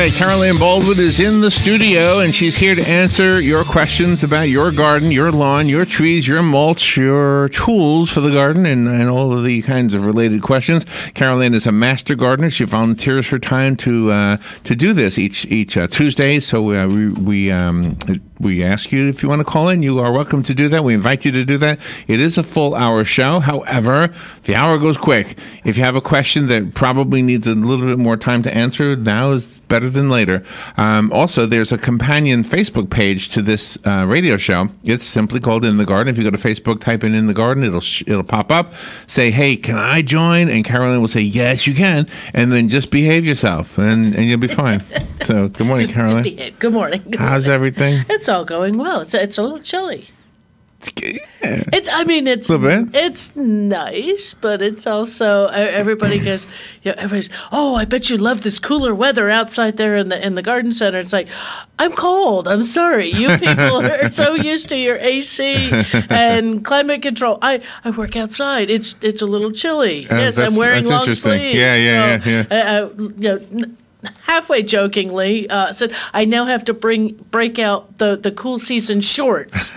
right, Caroline Baldwin is in the studio, and she's here to answer your questions about your garden, your lawn, your trees, your mulch, your tools for the garden, and all of the kinds of related questions. Caroline is a master gardener. She volunteers her time to do this each Tuesday. So we ask you if you want to call in. You are welcome to do that. We invite you to do that. It is a full hour show. However, the hour goes quick. If you have a question that probably needs a little bit more time to answer, now is better than later. Also, there's a companion Facebook page to this radio show. It's simply called In the Garden. If you go to Facebook, type in the Garden, it'll pop up. Say, hey, can I join? And Caroline will say, yes, you can. And then just behave yourself, and you'll be fine. So, good morning, Caroline. Just behave. Good morning. Good How's morning. everything? It's all going well. It's a little chilly. Yeah. It's A little bit. It's nice, but it's also everybody goes, everybody's, oh, I bet you love this cooler weather outside there in the garden center. It's like, I'm cold. I'm sorry. You people are so used to your AC and climate control. I work outside. It's a little chilly. Yes, I'm wearing long sleeves. Yeah. Halfway jokingly said, I now have to break out the cool season shorts.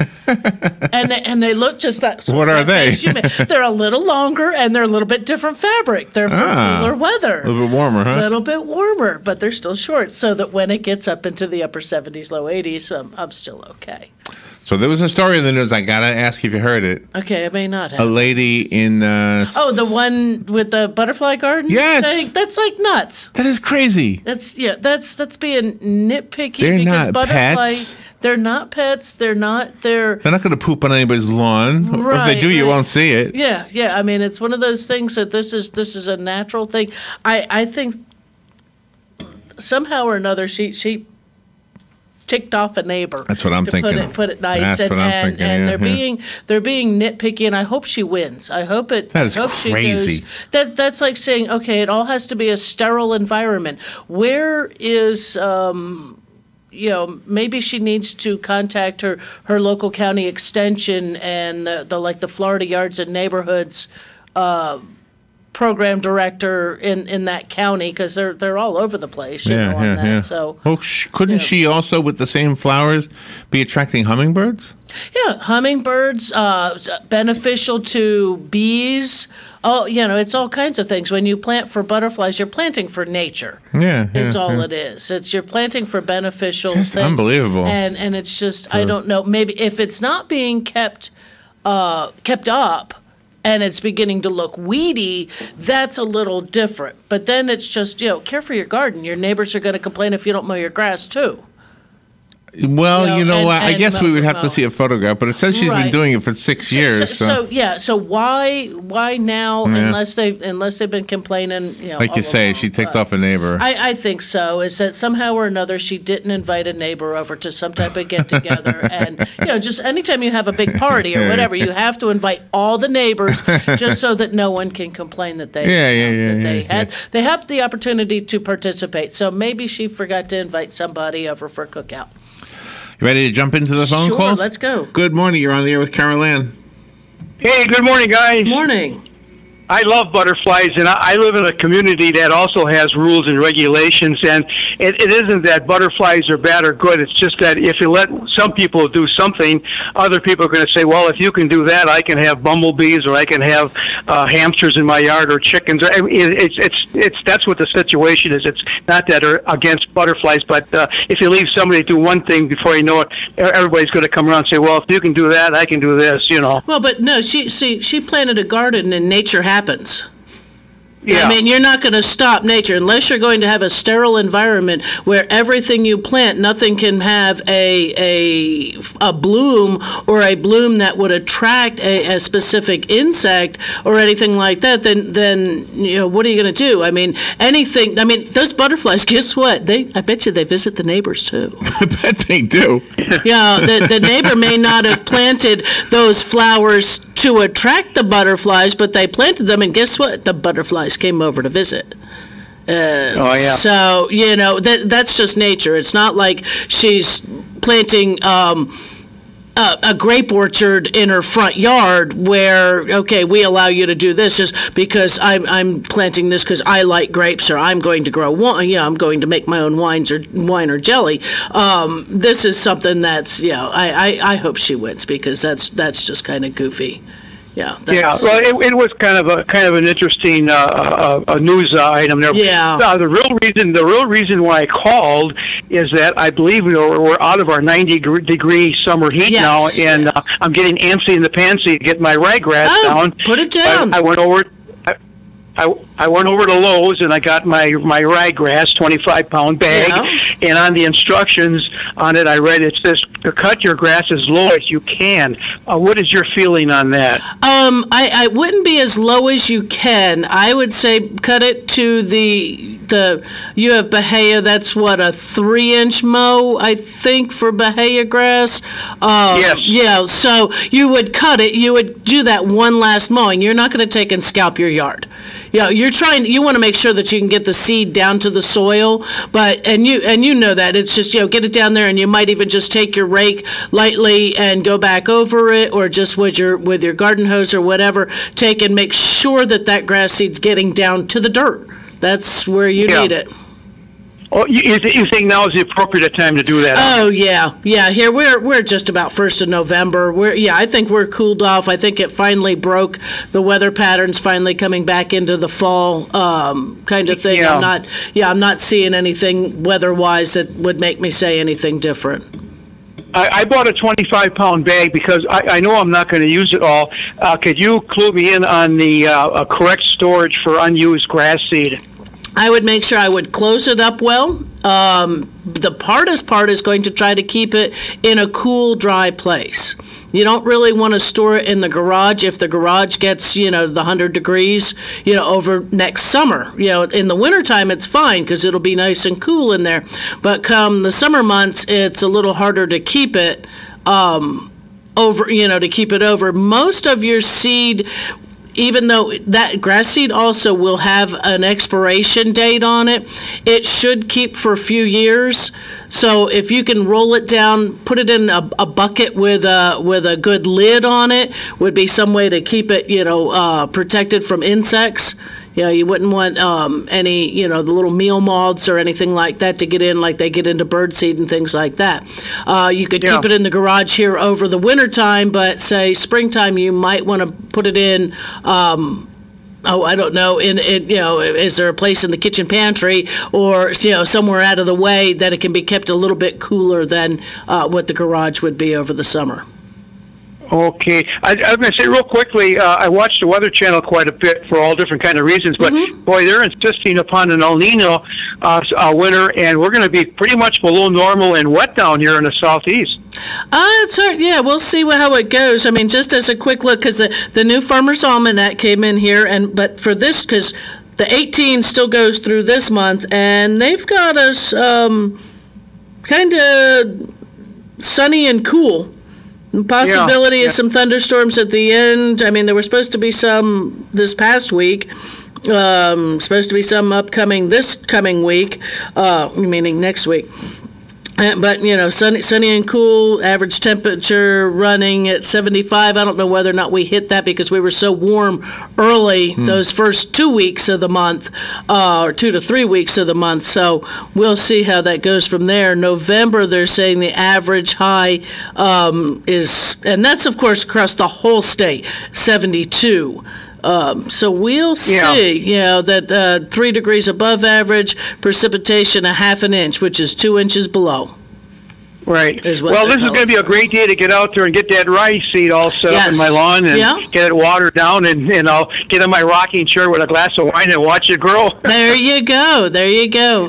and they look just that. What are they? They're a little longer and they're a little bit different fabric. They're for cooler weather. A little bit warmer, huh? A little bit warmer, but they're still shorts so that when it gets up into the upper 70s, low 80s, I'm still okay. So there was a story in the news. I gotta ask if you heard it. Okay, I may not have. A lady in the one with the butterfly garden? Yes. thing? That's like nuts. That is crazy. That's being nitpicky. They're because not butterfly, pets. They're not pets. They're not. They're not going to poop on anybody's lawn. Or if Right, they do, you right. won't see it. Yeah. I mean, it's one of those things that this is a natural thing. I think somehow or another she ticked off a neighbor. That's what I'm thinking. Put it nice. That's what I'm thinking. And Yeah. they're being nitpicky, and I hope she wins. I hope That is crazy. That's like saying, okay, it all has to be a sterile environment. Where is maybe she needs to contact her local county extension and the Florida Yards and Neighborhoods program director in that county, because they're all over the place, on that. Yeah. So, couldn't she also, with the same flowers, be attracting hummingbirds? yeah, hummingbirds, beneficial to bees. Oh, it's all kinds of things. When you plant for butterflies, you're planting for nature. Is all it is. You're planting for beneficial Just things. unbelievable. And it's just, I don't know, maybe if it's not being kept up, and it's beginning to look weedy, that's a little different. But then it's just, care for your garden. Your neighbors are going to complain if you don't mow your grass, too. Well, you know what? I guess we would have mow. to see a photograph, but it says she's been Right. doing it for 6 years. So why now, unless they've been complaining, like you all say, along. she ticked off a neighbor. I think so, is that somehow or another she didn't invite a neighbor over to some type of get-together. And, just anytime you have a big party or whatever, you have to invite all the neighbors just so that no one can complain that they they have the opportunity to participate. So maybe she forgot to invite somebody over for a cookout. You ready to jump into the phone Sure, calls? let's go. Good morning. You're on the air with Caroline. Hey, good morning, guys. Morning. I love butterflies, and I live in a community that also has rules and regulations, and it isn't that butterflies are bad or good. It's just that if you let some people do something, other people are going to say, well, if you can do that, I can have bumblebees, or I can have hamsters in my yard, or chickens. That's what the situation is. It's not that they're against butterflies, but if you leave somebody do one thing, before you know it, everybody's going to come around and say, well, if you can do that, I can do this, Well, but no, she planted a garden and nature happens. Yeah. I mean, you're not going to stop nature unless you're going to have a sterile environment where everything you plant, nothing can have a bloom or a bloom that would attract a specific insect or anything like that. Then what are you going to do? I mean, anything. I mean, those butterflies. Guess what? I bet you they visit the neighbors too. I bet they do. The neighbor may not have planted those flowers to attract the butterflies, but they planted them, and guess what? The butterflies came over to visit. So, that's just nature. It's not like she's planting a grape orchard in her front yard where, okay, we allow you to do this just because I'm planting this because I like grapes, or I'm going to grow wine, I'm going to make my own wine or jelly. This is something that's, I hope she wins, because that's just kind of goofy. Yeah. Well, it was kind of an interesting news item there. Yeah. The real reason why I called is that I believe we're out of our 90-degree summer heat now, and I'm getting antsy in the pantsy to get my ryegrass down. Put it down. I went over. I went over to Lowe's and I got my ryegrass 25-pound bag, and on the instructions on it, I read it says to cut your grass as low as you can. What is your feeling on that? I wouldn't be as low as you can. I would say cut it to the you have Bahia. That's what, a 3-inch mow, I think, for Bahia grass. Yes. Yeah. So you would cut it. You would do that one last mowing. You're not going to take and scalp your yard. You want to make sure that you can get the seed down to the soil, and you know that it's just, get it down there, and you might even just take your rake lightly and go back over it, or just with your garden hose or whatever, take and make sure that grass seed's getting down to the dirt. That's where you need it. Oh, you think now is the appropriate time to do that? Oh yeah. Here we're just about 1st of November. I think we're cooled off. I think it finally broke. The weather patterns finally coming back into the fall kind of thing. Yeah. I'm not seeing anything weather-wise that would make me say anything different. I bought a 25-pound bag because I know I'm not going to use it all. Could you clue me in on the correct storage for unused grass seed? I would make sure I would close it up well. The hardest part is going to try to keep it in a cool, dry place. You don't really want to store it in the garage. If the garage gets, the 100 degrees, over next summer. In the wintertime, it's fine because it'll be nice and cool in there. But come the summer months, it's a little harder to keep it over. Most of your seed, even though that grass seed also will have an expiration date on it, it should keep for a few years. So if you can roll it down, put it in a bucket with a good lid on it, would be some way to keep it, protected from insects. You wouldn't want any, the little meal moths or anything like that to get in, like they get into birdseed and things like that. You could keep it in the garage here over the wintertime, but say springtime, you might want to put it in. I don't know. Is there a place in the kitchen pantry or somewhere out of the way that it can be kept a little bit cooler than what the garage would be over the summer? Okay. I was going to say real quickly, I watch the Weather Channel quite a bit for all different kind of reasons, but boy, they're insisting upon an El Nino winter, and we're going to be pretty much below normal and wet down here in the southeast. It's hard. Yeah, we'll see how it goes. I mean, just as a quick look, because the new Farmer's Almanac came in here, but for this, because the 18 still goes through this month, and they've got us kind of sunny and cool. Possibility of some thunderstorms at the end. I mean, there were supposed to be some this past week. Supposed to be some this coming week, meaning next week. But, sunny and cool, average temperature running at 75. I don't know whether or not we hit that because we were so warm early those first 2 weeks of the month, or 2 to 3 weeks of the month. So we'll see how that goes from there. November, they're saying the average high is, and that's, of course, across the whole state, 72. So we'll see, that 3 degrees above average, precipitation a half an inch, which is 2 inches below. Right. Well, this is going to be a great day to get out there and get that rye seed all set up in my lawn and get it watered down, and I'll get in my rocking chair with a glass of wine and watch it grow. There you go.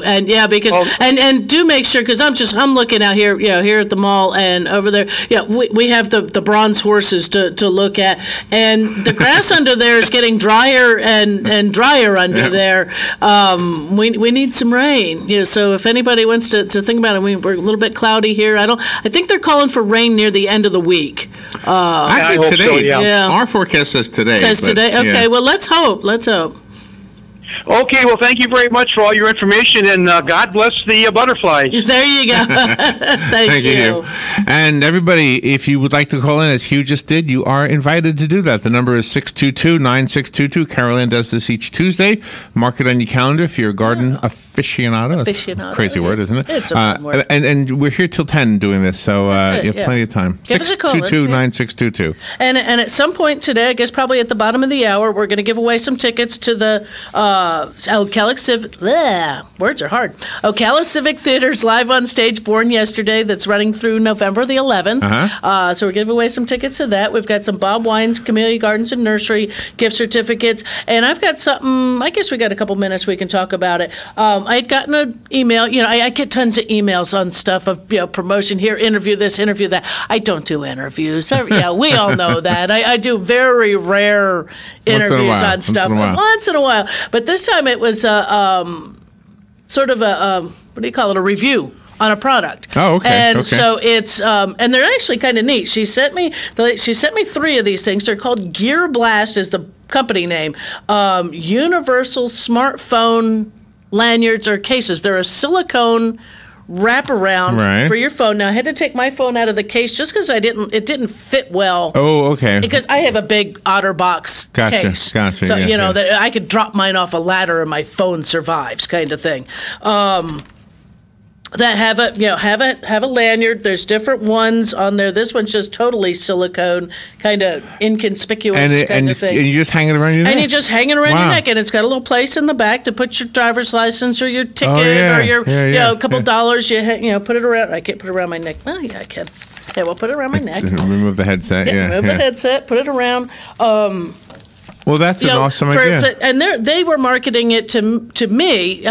And because and do make sure, because I'm looking out here, here at the mall and over there. We have the bronze horses to look at, and the grass under there is getting drier and drier under there. We need some rain. So if anybody wants to think about it, we're a little bit cloudy here. I think they're calling for rain near the end of the week. I hope today. So, our forecast says today. Today. Okay. Well, let's hope. Okay, well, thank you very much for all your information, and God bless the butterflies. There you go. Thank you. And everybody, if you would like to call in, as Hugh just did, you are invited to do that. The number is 622-9622. Carol Ann does this each Tuesday. Mark it on your calendar if you're a garden aficionado. That's a crazy word, isn't it? It's a fun word. And we're here till 10 doing this, so you have plenty of time. Give us a call. 622-9622. And at some point today, I guess probably at the bottom of the hour, we're going to give away some tickets to the Ocala Civic. Words are hard. Ocala Civic Theater's Live on Stage Born Yesterday that's running through November the 11th. So we're giving away some tickets to that. We've got some Bob Wine's Camellia Gardens and Nursery gift certificates. And I've got something, I guess we got a couple minutes we can talk about it. I had gotten an email. I get tons of emails on stuff of promotion here, interview this, interview that. I don't do interviews. We all know that. I do very rare interviews on stuff once in a while. But this time it was sort of a what do you call it? A review on a product. Oh, okay. And so it's and they're actually kind of neat. She sent me 3 of these things. They're called Gear Blast is the company name. Universal smartphone lanyards or cases. They're a silicone wraparound for your phone. Now I had to take my phone out of the case just because it didn't fit well. Oh, okay. Because I have a big OtterBox case. Gotcha. So that I could drop mine off a ladder and my phone survives, kind of thing. That have a lanyard. There's different ones on there. This one's just totally silicone, kind of inconspicuous kind of thing. And you just hang it around your neck? And you just hang it around your neck, and it's got a little place in the back to put your driver's license or your ticket or your a couple dollars. You put it around. I can't put it around my neck. Oh yeah, I can. Yeah, we'll put it around my neck. Remove the headset. Remove the headset. Put it around. Well, that's an awesome idea. And they were marketing it to me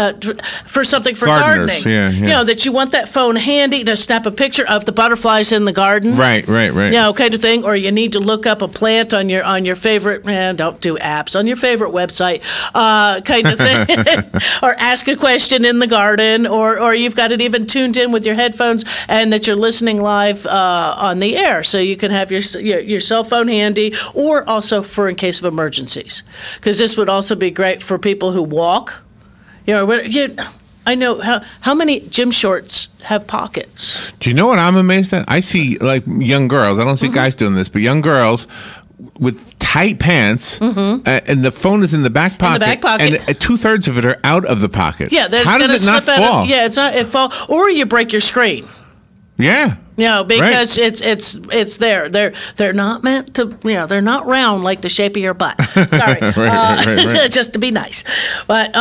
for something for gardeners, gardening. That you want that phone handy to snap a picture of the butterflies in the garden. Right. Kind of thing. Or you need to look up a plant on your favorite. Don't do apps on your favorite website. Kind of thing. Or ask a question in the garden. Or you've got it even tuned in with your headphones and that you're listening live on the air, so you can have your cell phone handy. Or also for in case of emergency. Because this would also be great for people who walk. I know how many gym shorts have pockets. Do you know what I'm amazed at? I see like young girls. I don't see guys doing this, but young girls with tight pants, and the phone is in the back pocket. And 2/3 of it are out of the pocket. Yeah, how does it not fall? It's not. It fall, or you break your screen. Yeah. Because it's there. They're not meant to. They're not round like the shape of your butt. Sorry, just to be nice. But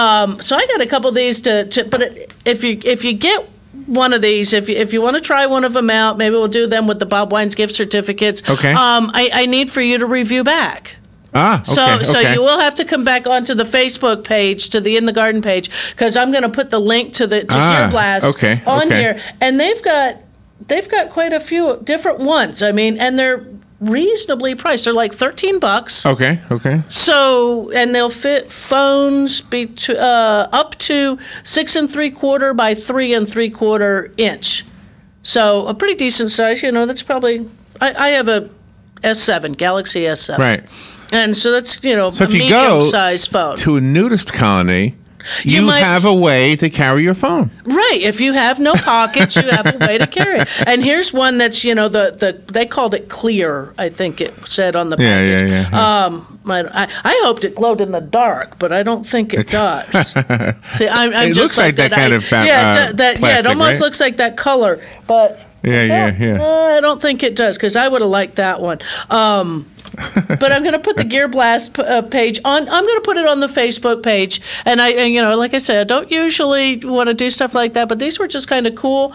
so I got a couple of these but if you get one of these, if you want to try one of them out, maybe we'll do them with the Bob Wine's gift certificates. Okay. I need for you to review back. Okay. So you will have to come back onto the Facebook page, to the In the Garden page, because I'm going to put the link to Gear Blast on here, and they've got quite a few different ones. I mean, and they're reasonably priced. They're like $13. Okay. So, and they'll fit phones up to 6 3/4 by 3 3/4 inch. So a pretty decent size. That's probably. I have a S7, Galaxy S7. Right. And so that's, so a medium-sized phone. To a nudist colony, you have a way to carry your phone. Right. If you have no pockets, you have a way to carry it. And here's one that's, they called it clear, I think it said on the package. Yeah. I hoped it glowed in the dark, but I don't think it does. See, I'm it just looks like that kind of plastic, it almost looks like that color, but I don't think it does, because I would have liked that one. But I'm going to put the Gear Blast page on. I'm going to put it on the Facebook page. And like I said, I don't usually want to do stuff like that, but these were just kind of cool.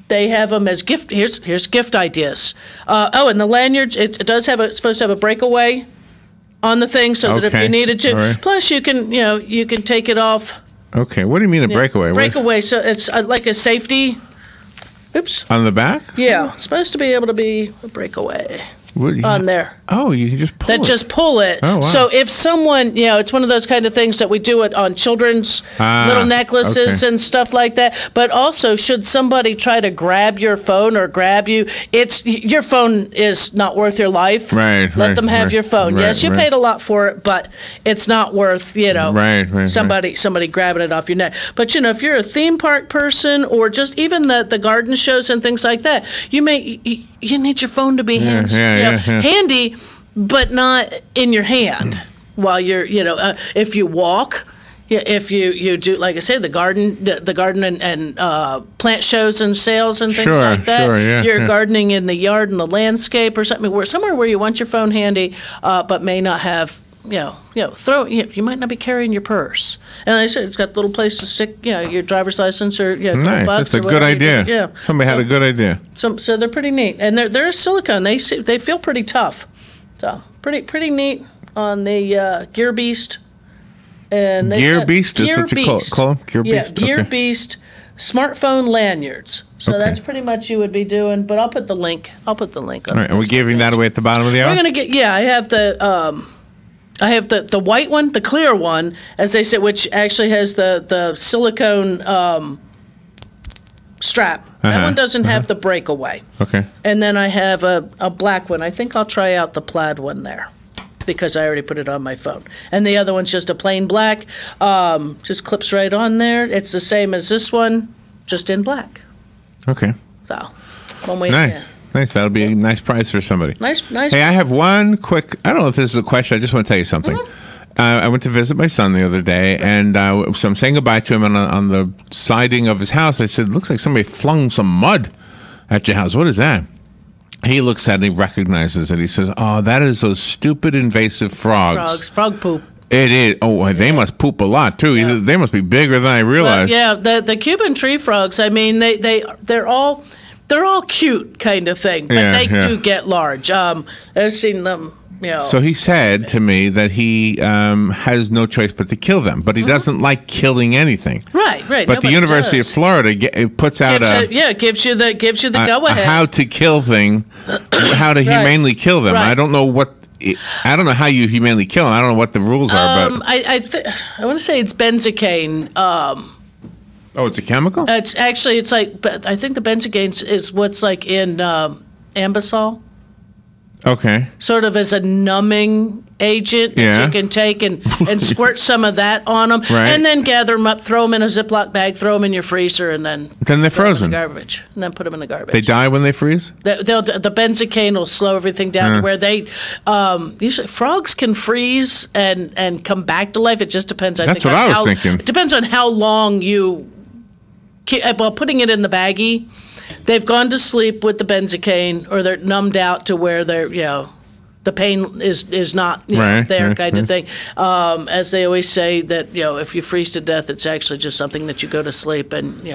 They have them as gift. Here's gift ideas. And the lanyards. It does have it's supposed to have a breakaway on the thing, so that if you needed to. Right. Plus, you can take it off. Okay. What do you mean a breakaway? Breakaway. So it's like a safety. Oops. On the back? Yeah. It's supposed to be able to be a breakaway. on there. Oh, you can just pull it. Just pull it. Oh, wow. So if someone, it's one of those kind of things that we do it on children's little necklaces and stuff like that. But also, should somebody try to grab your phone or grab you, your phone is not worth your life. Right. Let them have your phone. Right, yes, you paid a lot for it, but it's not worth, somebody grabbing it off your neck. But if you're a theme park person or just even the garden shows and things like that, you need your phone to be handy, but not in your hand while you're, if you walk, if you do, like I say, the garden and plant shows and sales and things like that. You're gardening in the yard and the landscape or something, somewhere where you want your phone handy, but may not have. You might not be carrying your purse, and like I said, it's got a little place to stick, your driver's license or nice. That's a good idea. Somebody had a good idea. So they're pretty neat, and they're silicone. They feel pretty tough, so pretty neat on the Gear Beast. And Gear Beast is what you call them? Gear Beast. Gear Beast smartphone lanyards. So that's pretty much you would be doing. But I'll put the link. On all right, and we're giving that away at the bottom of the hour. We're gonna get. Yeah, I have the white one, the clear one, as they say, which actually has the silicone strap. That one doesn't have the breakaway. Okay. And then I have a black one. I think I'll try out the plaid one there because I already put it on my phone. And the other one's just a plain black. Just clips right on there. It's the same as this one, just in black. Okay. So, one way. Nice. Nice. That'll be a nice prize for somebody. Nice. Hey, I have one quick. I don't know if this is a question. I just want to tell you something. I went to visit my son the other day, and so I'm saying goodbye to him. And on the siding of his house, I said, "Looks like somebody flung some mud at your house. What is that?" He looks at it, and he recognizes it. He says, "Oh, that is those stupid invasive frogs. Frog poop." It is. Oh, they must poop a lot too. Yeah. They must be bigger than I realized. Well, yeah, the Cuban tree frogs. I mean, they're all cute kind of thing, but they do get large. I've seen them. So he said to me that he has no choice but to kill them, but he doesn't like killing anything. Right. But the University of Florida puts out gives you the go ahead. How to kill thing, how to humanely kill them. Right. I don't know how you humanely kill them. I don't know what the rules are. But I want to say it's benzocaine. Oh, it's a chemical? It's like, I think the benzocaine is what's like in Ambisol. Okay. Sort of as a numbing agent that you can take and squirt some of that on them, and then gather them up, throw them in a Ziploc bag, throw them in your freezer, and then they're frozen. Garbage, and then put them in the garbage. They die when they freeze? The benzocaine will slow everything down to where they usually frogs can freeze and come back to life. It just depends. That's what I was thinking. It depends on how long you. Well, putting it in the baggie. They've gone to sleep with the benzocaine, or they're numbed out to where they're, the pain is not there, kind of thing. As they always say that, if you freeze to death, it's actually just something that you go to sleep and,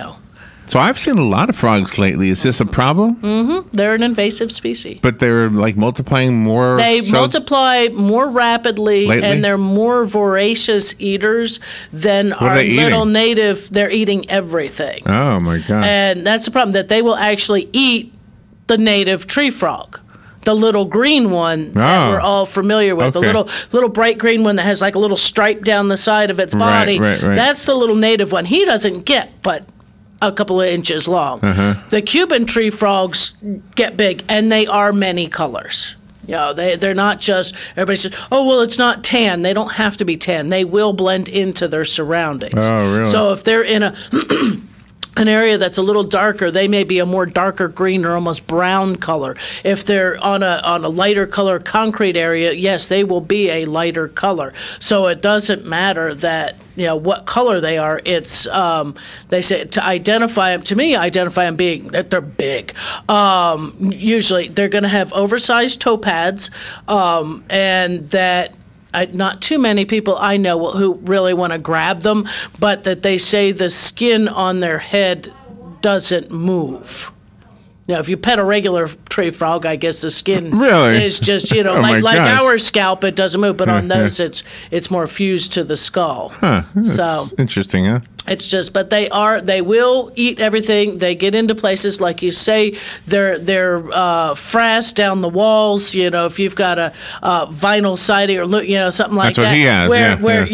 So I've seen a lot of frogs lately. Is this a problem? Mm-hmm. They're an invasive species. But they're like multiplying more. They multiply more rapidly, lately? And they're more voracious eaters than our little native. They're eating everything. Oh my God! And that's the problem, that they will actually eat the native tree frog. The little green one that we're all familiar with, the little bright green one that has like a little stripe down the side of its body. Right. That's the little native one. He doesn't get but a couple of inches long. The Cuban tree frogs get big, and they are many colors. They're not just, everybody says, oh, well, it's not tan. They don't have to be tan. They will blend into their surroundings. Oh, really? So if they're in an area that's a little darker, they may be a more darker green or almost brown color. If they're on a lighter color concrete area, yes, they will be a lighter color. So it doesn't matter that what color they are. It's they say to identify them. To me, identify them being that they're big. Usually, they're going to have oversized toe pads, and that. Not too many people I know who really want to grab them, but that they say the skin on their head doesn't move. If you pet a regular tree frog, I guess the skin is just, like our scalp, it doesn't move, but on those it's more fused to the skull. Huh. That's interesting, huh? It's just, but they will eat everything. They get into places, like you say, they're frass down the walls. If you've got a vinyl siding or something like that. That's what he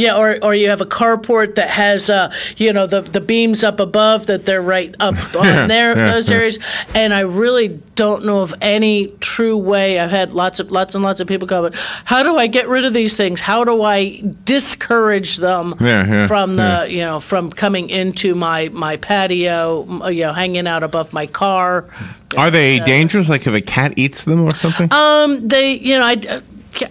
has. Or you have a carport that has the beams up above that they're right up on those areas. And I really don't know of any true way. I've had lots and lots of people comment, how do I get rid of these things? How do I discourage them from coming into my patio, hanging out above my car? Are they dangerous? Like if a cat eats them or something? I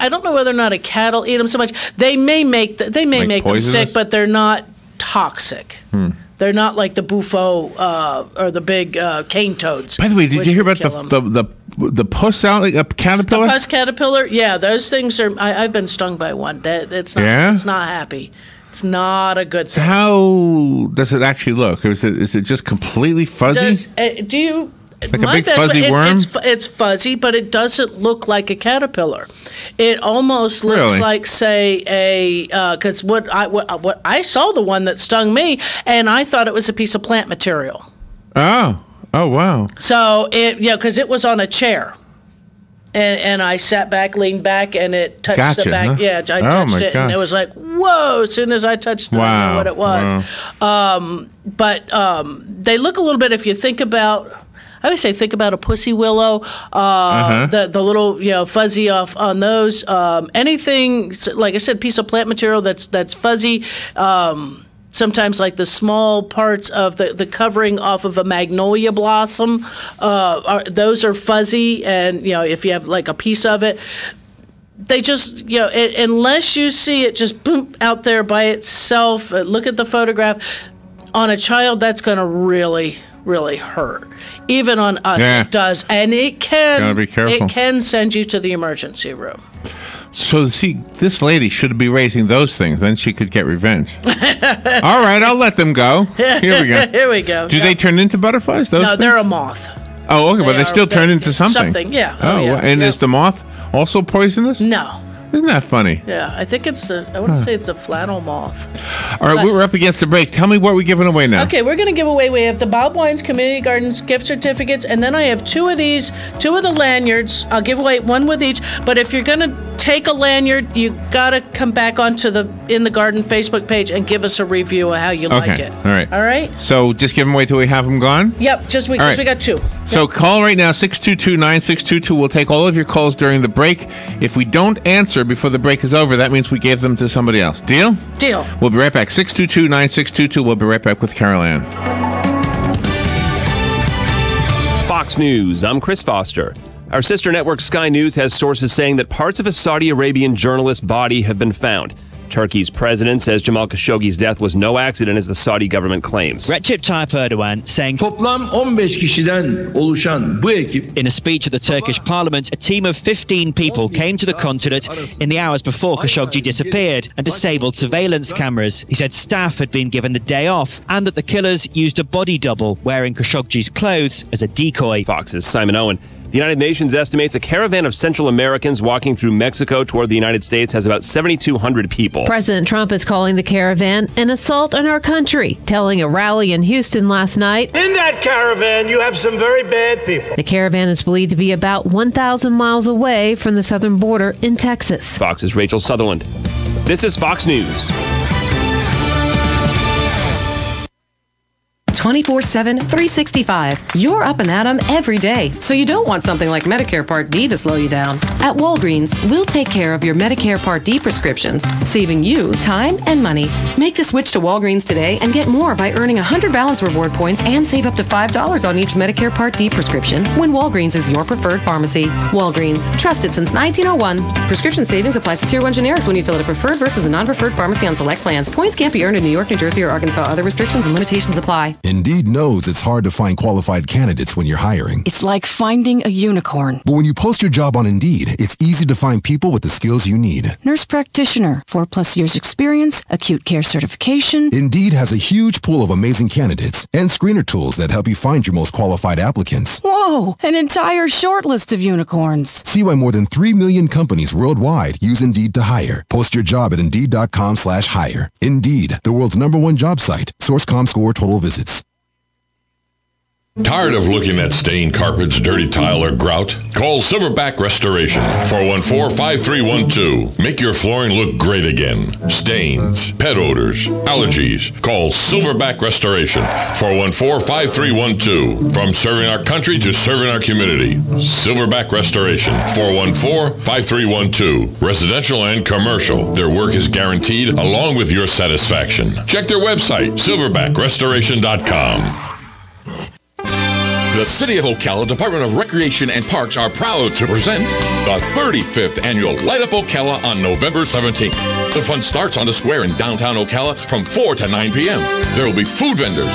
don't know whether or not a cat will eat them so much. They may make them sick, but they're not toxic. They're not like the bufo or the big cane toads. By the way, did you hear about the puss out, like a caterpillar? The puss caterpillar? Yeah, those things are. I've been stung by one. It's not happy. It's not a good thing. So how does it actually look? Is it just completely fuzzy? Like a big fuzzy worm? It's fuzzy, but it doesn't look like a caterpillar. It almost looks like, say, because what I saw the one that stung me, and I thought it was a piece of plant material. Oh wow. So because it was on a chair. And I sat back, leaned back, and it touched the back. Huh? Yeah, I touched it, and it was like, whoa! As soon as I touched it, I knew what it was. Wow. But they look a little bit, if you think about, I always say think about a pussy willow, the little fuzzy off on those. Anything, like I said, piece of plant material that's fuzzy. Sometimes like the small parts of the covering off of a magnolia blossom, those are fuzzy, and if you have like a piece of it, they just unless you see it just boom out there by itself, look at the photograph. On a child, that's going to really, really hurt. Even on us, it does, and it can. Gotta be careful. It can send you to the emergency room. So, see, this lady should be raising those things. Then she could get revenge. All right, I'll let them go. Here we go. Here we go. Do they turn into butterflies? Those things? They're a moth. Oh, okay, but they still turn into something. Something, yeah. Oh, yeah. And is the moth also poisonous? No. Isn't that funny? Yeah, I think I want to say it's a flannel moth. All right, we're up against the break. Tell me what we're giving away now. Okay, we're going to give away, we have the Baldwin's Community Gardens gift certificates, and then I have two of the lanyards. I'll give away one with each, but if you're going to take a lanyard, you got to come back onto the In the Garden Facebook page and give us a review of how you like it. All right. All right? So just give them away till we have them gone? Yep, just we got two. So call right now, 622-9622. We'll take all of your calls during the break. If we don't answer before the break is over, that means we gave them to somebody else. Deal? Deal. We'll be right back. 622-9622. We'll be right back with Carol Ann. Fox News, I'm Chris Foster. Our sister network Sky News has sources saying that parts of a Saudi Arabian journalist's body have been found. Turkey's president says Jamal Khashoggi's death was no accident, as the Saudi government claims. Recep Tayyip Erdogan saying Toplam 15 kişiden oluşan bu ekip. In a speech at the Turkish parliament, a team of 15 people came to the consulate in the hours before Khashoggi disappeared and disabled surveillance cameras. He said staff had been given the day off and that the killers used a body double wearing Khashoggi's clothes as a decoy. Fox's Simon Owen. The United Nations estimates a caravan of Central Americans walking through Mexico toward the United States has about 7,200 people. President Trump is calling the caravan an assault on our country, telling a rally in Houston last night, "In that caravan, you have some very bad people." The caravan is believed to be about 1,000 miles away from the southern border in Texas. Fox's Rachel Sutherland. This is Fox News. 24/7, 365. You're up and at 'em every day, so you don't want something like Medicare Part D to slow you down. At Walgreens, we'll take care of your Medicare Part D prescriptions, saving you time and money. Make the switch to Walgreens today and get more by earning 100 balance reward points and save up to $5 on each Medicare Part D prescription when Walgreens is your preferred pharmacy. Walgreens, trusted since 1901. Prescription savings applies to Tier 1 generics when you fill at a preferred versus a non-preferred pharmacy on select plans. Points can't be earned in New York, New Jersey, or Arkansas. Other restrictions and limitations apply. In Indeed knows it's hard to find qualified candidates when you're hiring. It's like finding a unicorn. But when you post your job on Indeed, it's easy to find people with the skills you need. Nurse practitioner, 4+ years experience, acute care certification. Indeed has a huge pool of amazing candidates and screener tools that help you find your most qualified applicants. Whoa, an entire short list of unicorns. See why more than 3 million companies worldwide use Indeed to hire. Post your job at Indeed.com/hire. Indeed, the world's #1 job site. Source.com score total visits. Tired of looking at stained carpets, dirty tile, or grout? Call Silverback Restoration, 414-5312. Make your flooring look great again. Stains, pet odors, allergies. Call Silverback Restoration, 414-5312. From serving our country to serving our community. Silverback Restoration, 414-5312. Residential and commercial. Their work is guaranteed along with your satisfaction. Check their website, silverbackrestoration.com. The City of Ocala Department of Recreation and Parks are proud to present the 35th Annual Light Up Ocala on November 17th. The fun starts on the square in downtown Ocala from 4 to 9 p.m. There will be food vendors,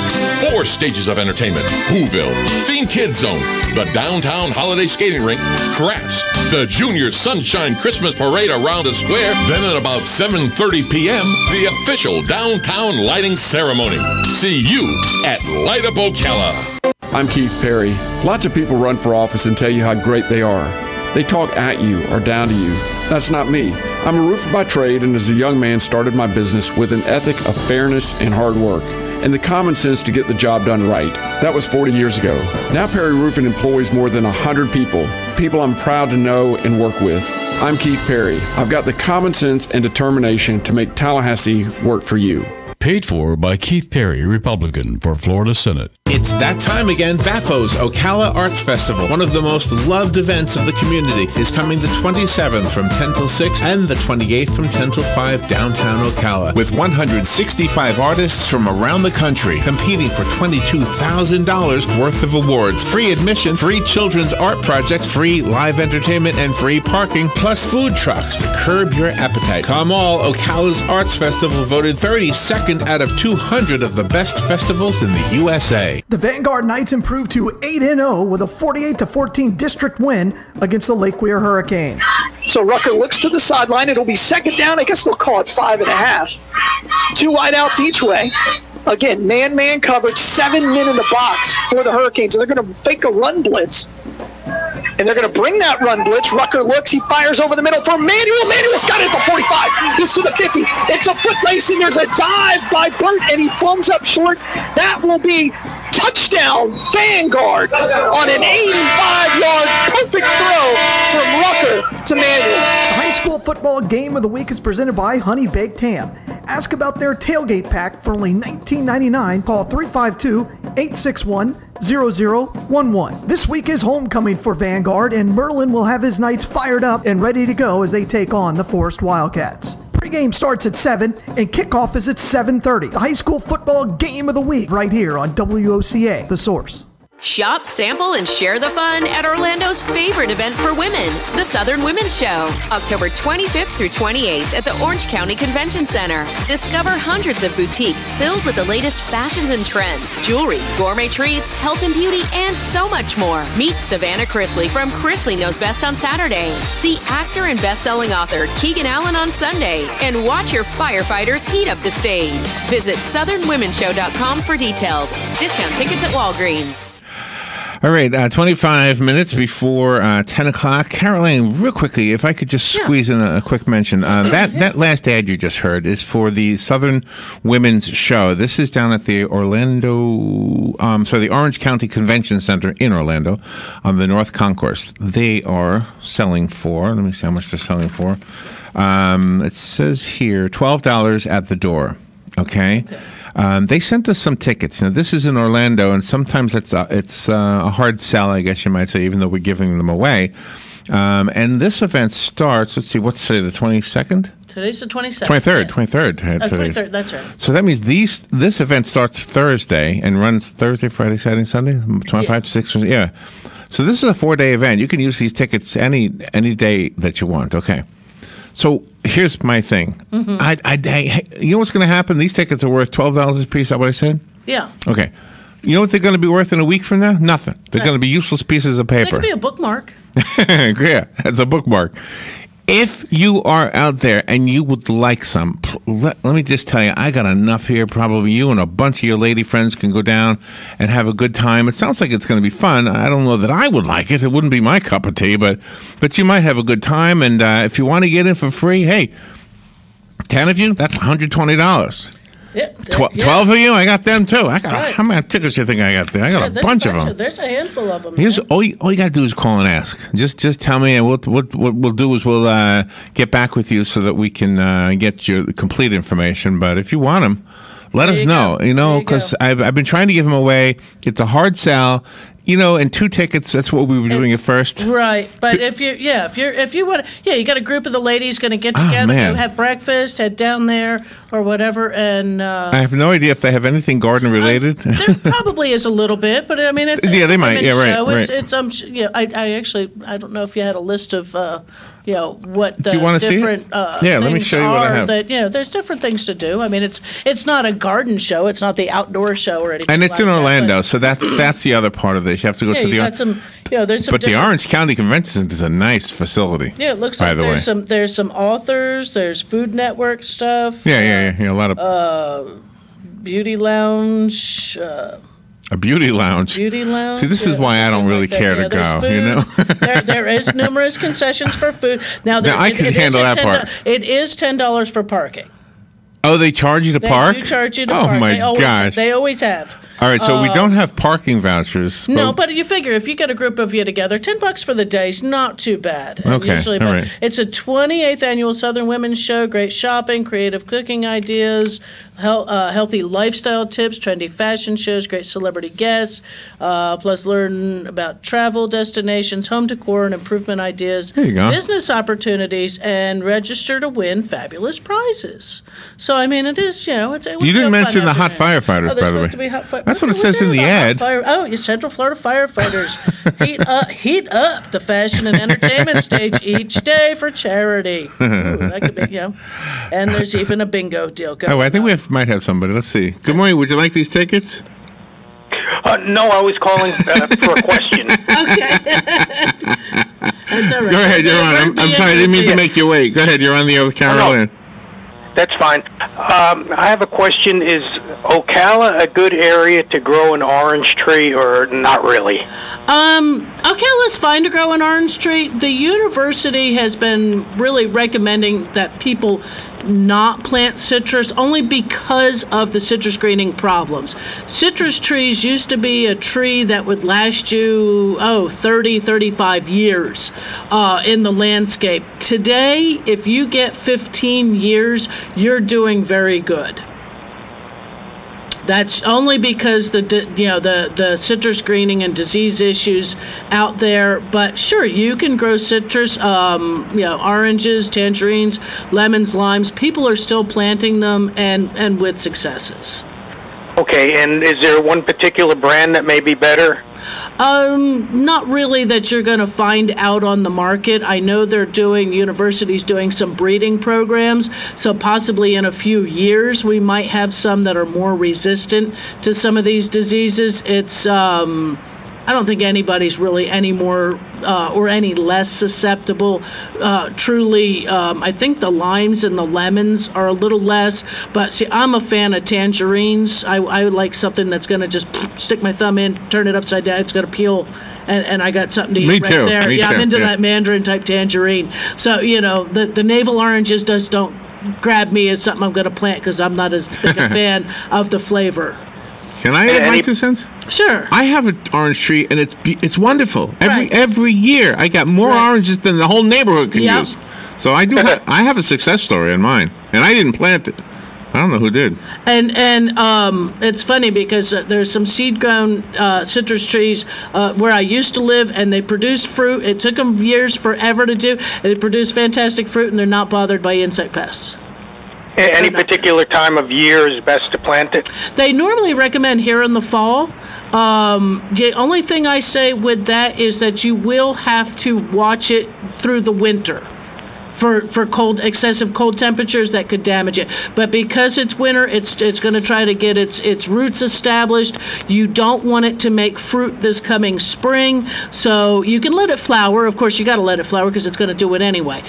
4 stages of entertainment, Whoville, Themed Kids Zone, the downtown holiday skating rink, crafts, the Junior Sunshine Christmas Parade around the square, then at about 7:30 p.m., the official downtown lighting ceremony. See you at Light Up Ocala. I'm Keith Perry. Lots of people run for office and tell you how great they are. They talk at you or down to you. That's not me. I'm a roofer by trade, and as a young man started my business with an ethic of fairness and hard work, and the common sense to get the job done right. That was 40 years ago. Now Perry Roofing employs more than 100 people I'm proud to know and work with. I'm Keith Perry. I've got the common sense and determination to make Tallahassee work for you. Paid for by Keith Perry, Republican, for Florida Senate. It's that time again. VAFO's Ocala Arts Festival, one of the most loved events of the community, is coming the 27th from 10 till 6 and the 28th from 10 till 5 downtown Ocala, with 165 artists from around the country competing for $22,000 worth of awards, free admission, free children's art projects, free live entertainment, and free parking, plus food trucks to curb your appetite. Come all. Ocala's Arts Festival voted 32nd out of 200 of the best festivals in the USA. The Vanguard Knights improved to 8-0 with a 48-14 district win against the Lake Weir Hurricanes. So Rucker looks to the sideline. It'll be second down. I guess they'll call it 5.5. 2 wideouts each way. Again, man-man coverage, 7 men in the box for the Hurricanes. And they're going to fake a run blitz. And they're going to bring that run blitz. Rucker looks. He fires over the middle for Manuel. Manuel's got it at the 45. He's to the 50. It's a foot race, and there's a dive by Burt, and he bums up short. That will be touchdown Vanguard on an 85-yard perfect throw from Rucker to Manuel. The high school football game of the week is presented by Honey Baked Ham. Ask about their tailgate pack for only $19.99. Call 352-861-0011. This week is homecoming for Vanguard, and Merlin will have his Knights fired up and ready to go as they take on the Forest Wildcats. Pregame starts at 7 and kickoff is at 7:30. The high school football game of the week right here on WOCA, The Source. Shop, sample, and share the fun at Orlando's favorite event for women, the Southern Women's Show, October 25th through 28th at the Orange County Convention Center. Discover hundreds of boutiques filled with the latest fashions and trends, jewelry, gourmet treats, health and beauty, and so much more. Meet Savannah Chrisley from Chrisley Knows Best on Saturday. See actor and best-selling author Keegan Allen on Sunday. And watch your firefighters heat up the stage. Visit southernwomenshow.com for details. Discount tickets at Walgreens. All right, 25 minutes before 10 o'clock. Caroline, real quickly, if I could just squeeze in a quick mention. That last ad you just heard is for the Southern Women's Show. This is down at the the Orange County Convention Center in Orlando on the North Concourse. They are selling for, let me see how much they're selling for. It says here $12 at the door. Okay. They sent us some tickets. Now, this is in Orlando, and sometimes it's a hard sell, I guess you might say, even though we're giving them away. And this event starts, let's see, what's today, the 22nd? Today's the 22nd. 23rd. Yes. 23rd. 23rd, that's right. So that means this event starts Thursday and runs Thursday, Friday, Saturday, Sunday, 25 to 6. Yeah. So this is a 4-day event. You can use these tickets any day that you want. Okay. So here's my thing. Mm-hmm. You know what's going to happen? These tickets are worth $12 a piece. Is that what I said? Yeah. Okay. You know what they're going to be worth in a week from now? Nothing. They're going to be useless pieces of They paper. could be a bookmark. Yeah, that's a bookmark. If you are out there and you would like some, let me just tell you, I got enough here. Probably you and a bunch of your lady friends can go down and have a good time. It sounds like it's going to be fun. I don't know that I would like it. It wouldn't be my cup of tea, but you might have a good time. And if you want to get in for free, hey, 10 of you, that's $120. Yep. 12 of you, I got them too. I got Right. how many tickets do you think I got there? I got a bunch of them. There's a handful of them. Here's all you got to do is call and ask. Just tell me, and what we'll do is we'll get back with you so that we can get you the complete information. But if you want them, let us know. You know, because I've been trying to give them away. It's a hard sell. You know, and 2 tickets. That's what we were doing at first. Right, but if you want, you got a group of the ladies going to get together, man. you have breakfast, head down there or whatever, and I have no idea if they have anything garden related. there probably is a little bit, but I mean, it's they might. Yeah, right, show. right. It's I don't know if you had a list of what the Do you wanna see it? different Yeah, let me things show you what I are have. that there's different things to do. I mean, it's not a garden show, it's not the outdoor show or anything. And it's like in that, Orlando, but- so that's the other part of this. You have to go to you the. got some. There's some. But the different- Orange County Convention Center is a nice facility. Yeah, it looks by like the way. there's some authors, there's Food Network stuff. Yeah, a lot of Beauty lounge. a beauty lounge. Beauty lounge. See, this is why I don't really care to go. There's You know. there is numerous concessions for food. Now I can handle that part. It is $10 for parking. Oh, they charge you to park? They do charge you to oh park. my They always, gosh! They always have. All right, so we don't have parking vouchers. No, but you figure if you get a group of you together, $10 for the day is not too bad. And Okay, all right. It's a 28th annual Southern Women's Show. Great shopping, creative cooking ideas, healthy lifestyle tips, trendy fashion shows, great celebrity guests. Plus, learn about travel destinations, home decor, and improvement ideas. There you go. Business opportunities, and register to win fabulous prizes. So, I mean, it is, it's. You didn't mention the hot firefighters, Oh, by the way. to be hot That's what it says in the ad. you Central Florida firefighters heat up the fashion and entertainment stage each day for charity. Ooh, that could be, And there's even a bingo deal going. Oh, I think we might have somebody. Let's see. Good morning. Would you like these tickets? No, I was calling for a question. Okay. That's all right. Go ahead. You're on. I'm sorry. I didn't mean to make you wait. Go ahead. You're on the air with Carolyn. That's fine. I have a question. Is Ocala a good area to grow an orange tree or not really? Ocala's fine to grow an orange tree. The university has been really recommending that people not plant citrus only because of the citrus greening problems. Citrus trees used to be a tree that would last you 30, 35 years in the landscape. Today, if you get 15 years, you're doing very good. That's only because the citrus greening and disease issues out there. But sure, you can grow citrus, oranges, tangerines, lemons, limes. People are still planting them and with successes. Okay, and is there one particular brand that may be better? Not really that you're going to find out on the market. I know universities doing some breeding programs, so possibly in a few years we might have some that are more resistant to some of these diseases. It's I don't think anybody's really any more or any less susceptible. Truly, I think the limes and the lemons are a little less. But see, I'm a fan of tangerines. I like something that's going to just stick my thumb in, turn it upside down. It's going to peel. And I got something to eat right there. Me too. I'm into that Mandarin type tangerine. So, the navel oranges don't grab me as something I'm going to plant because I'm not as big a fan of the flavor. Can I add my 2 cents? Sure. I have an orange tree, and it's wonderful. Every year, I got more oranges than the whole neighborhood can use. So I do. I have a success story in mine, and I didn't plant it. I don't know who did. And it's funny because there's some seed-grown citrus trees where I used to live, and they produced fruit. It took them years forever to do. And they produce fantastic fruit, and they're not bothered by insect pests. Any particular time of year is best to plant it? They normally recommend here in the fall. The only thing I say with that is that you will have to watch it through the winter. for excessive cold temperatures that could damage it. But because it's winter, it's going to try to get its roots established. You don't want it to make fruit this coming spring, so you can let it flower. Of course, you got to let it flower because it's going to do it anyway.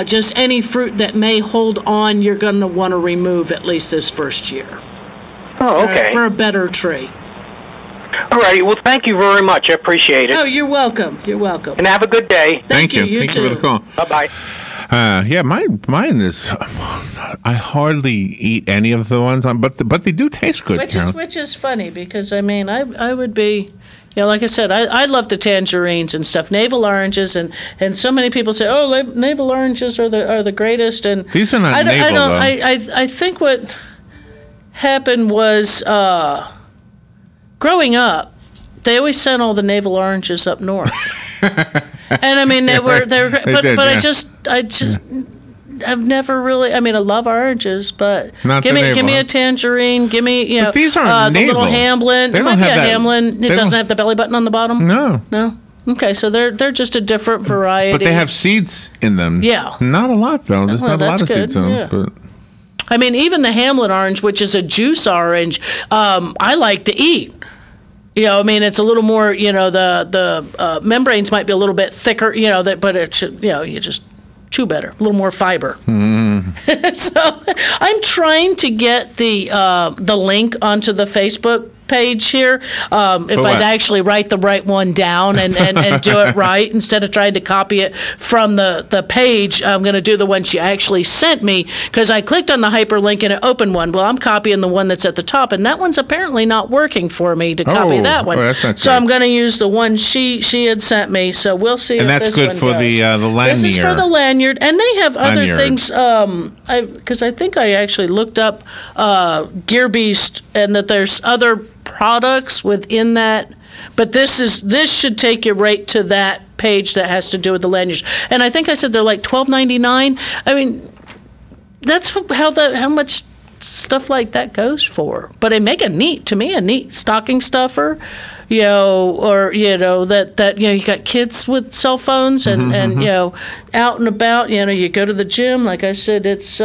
Just any fruit that may hold on, you're going to want to remove at least this first year. Oh, okay. For a better tree. All right. Well, thank you very much. I appreciate it. Oh, you're welcome. You're welcome. And have a good day. Thank you. You Thank too. you for the call. Bye-bye. Yeah, mine is. I hardly eat any of the ones on, but they do taste good. Which is funny because I mean I would be, like I said, I love the tangerines and stuff, navel oranges, and so many people say, oh, navel oranges are the greatest, and these are not navel though. I think what happened was growing up, they always sent all the navel oranges up north. And I mean they were but did, I yeah. just I've never really. I mean, I love oranges, but Not give the me navel. a tangerine. Give me But these aren't the little navel. Hamlin. They It don't might be a have that- Hamlin. they It doesn't don't- have the belly button on the bottom. No. Okay, so they're just a different variety. But they have seeds in them. Yeah. Not a lot though. There's Well, not a lot of that's seeds in good, them. yeah. But I mean, even the Hamlin orange, which is a juice orange, I like to eat. I mean, it's a little more. The membranes might be a little bit thicker. But it's you just chew better, a little more fiber. So I'm trying to get the link onto the Facebook page here. If what? I'd actually write the right one down and do it right instead of trying to copy it from the page, I'm going to do the one she actually sent me because I clicked on the hyperlink and it opened one. Well, I'm copying the one that's at the top, and that one's apparently not working for me to copy that one. Oh, that's not so good. I'm going to use the one she had sent me. So we'll see. And if that's this good one for goes. the lanyard. This is for the lanyard, and they have other Lanyard. things. Because I think I actually looked up Gear Beast, and that there's other products within that. But this should take you right to that page that has to do with the lanyards. And I think I said they're like $12.99. I mean, that's how much stuff like that goes for. But they make a neat stocking stuffer. Or that you got kids with cell phones and out and about. You go to the gym. Like I said, it's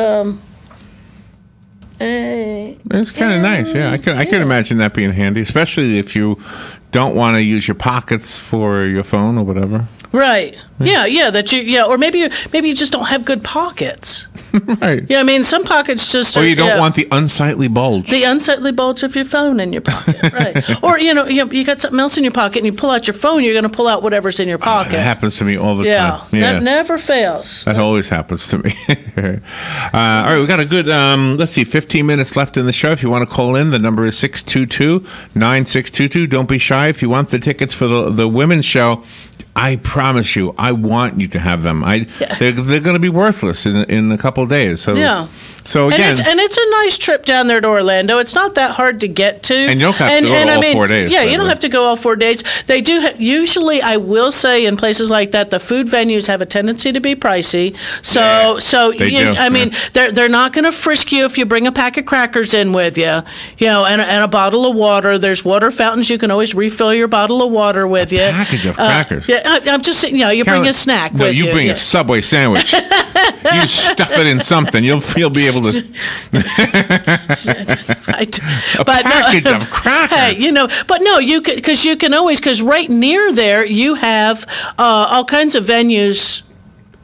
it's kind of nice. Yeah, I can imagine that being handy, especially if you don't want to use your pockets for your phone or whatever. Right. Yeah. That or maybe you just don't have good pockets. Right. Yeah. I mean, some pockets just. Or you don't want the unsightly bulge. The unsightly bulge of your phone in your pocket, right? Or you got something else in your pocket, and you pull out your phone, you're going to pull out whatever's in your pocket. That happens to me all the time. That never fails. That always happens to me. All right, we got a good, 15 minutes left in the show. If you want to call in, the number is 622-9622. Don't be shy. If you want the tickets for the women's show, I promise you, I want you to have them. They're going to be worthless in a couple of days. So yeah. So again, and it's a nice trip down there to Orlando. It's not that hard to get to, and you don't have to go all 4 days. Yeah, you don't have to go all 4 days. They do usually. I will say in places like that, the food venues have a tendency to be pricey. So they do. I mean, they're not going to frisk you if you bring a pack of crackers in with you, and a bottle of water. There's water fountains. You can always refill your bottle of water with you. Package of crackers. Yeah, I'm just saying. You bring a snack with you. No, you bring a Subway sandwich. You stuff it in something. You'll be able to. A package of crackers. Hey, but no, you could because right near there you have all kinds of venues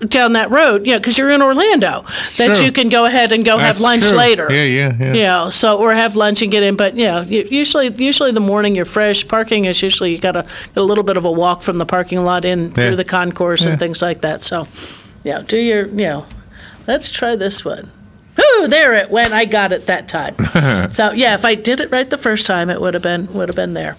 down that road. Because you're in Orlando, that Sure. you can go ahead and go That's have lunch true. later. Yeah. Or have lunch and get in. But usually the morning you're fresh. Parking is usually you got a little bit of a walk from the parking lot in through the concourse and things like that. So, do your let's try this one. Ooh, there it went. I got it that time. So if I did it right the first time, it would have been there.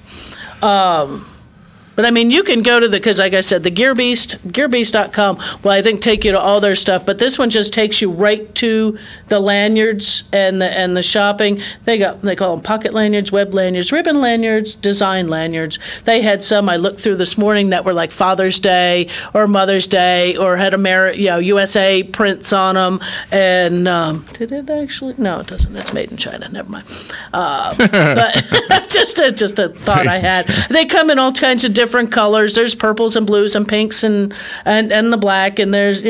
But I mean, you can go to because like I said, the Gear Beast, gearbeast.com will I think take you to all their stuff. But this one just takes you right to the lanyards and the shopping. They call them pocket lanyards, web lanyards, ribbon lanyards, design lanyards. They had some I looked through this morning that were like Father's Day or Mother's Day or had USA prints on them. And did it actually? No, it doesn't. It's made in China. Never mind. But just a thought I had. They come in all kinds of different colors. There's purples and blues and pinks and the black, and there's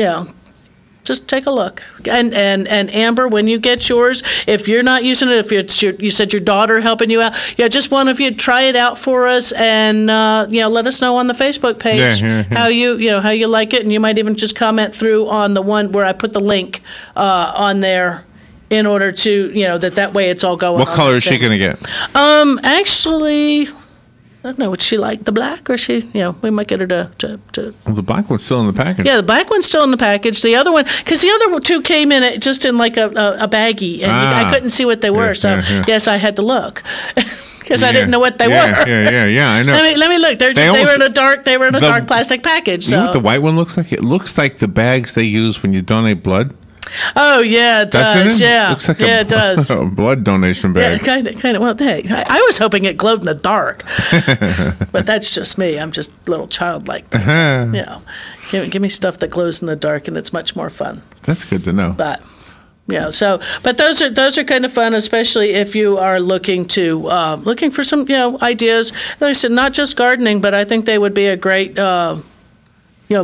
Just take a look. And Amber, when you get yours, if you're not using it, if it's you said your daughter helping you out, just one of you try it out for us, and let us know on the Facebook page how you like it, and you might even just comment through on the one where I put the link on there, in order to that way it's all going. What color is she going to get? Actually, I don't know. Would she like the black, or we might get her to Well, the black one's still in the package. Yeah, the black one's still in the package. The other one, because the other two came in just in like a baggie, and I couldn't see what they were. Yes, I had to look. Because I didn't know what they were. Yeah, I know. Let me look. They were in a dark plastic package. So. You know what the white one looks like? It looks like the bags they use when you donate blood. Oh yeah, it does. Yeah, looks like it does. A blood donation bag. Yeah, kind of. Well, hey, I was hoping it glowed in the dark, but that's just me. I'm just a little childlike. Give me stuff that glows in the dark, and it's much more fun. That's good to know. But but those are kind of fun, especially if you are looking for some ideas. Like I said, not just gardening, but I think they would be a great.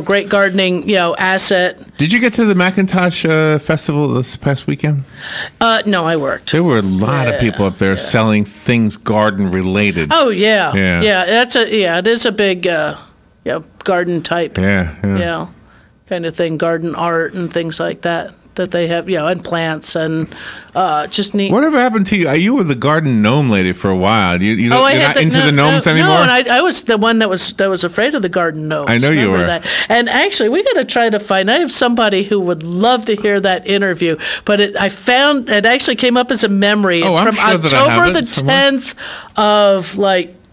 Great gardening, asset. Did you get to the Macintosh festival this past weekend? No, I worked. There were a lot of people up there selling things garden related. Oh yeah. It is a big, garden type. Kind of thing, garden art and things like that they have, and plants and just neat. Whatever happened to you? You were the garden gnome lady for a while. You're not into the gnomes anymore? No, and I was the one that was afraid of the garden gnomes. I know you were. That. And actually, we got to try to find. I have somebody who would love to hear that interview, but it actually came up as a memory. It's from October the 10th of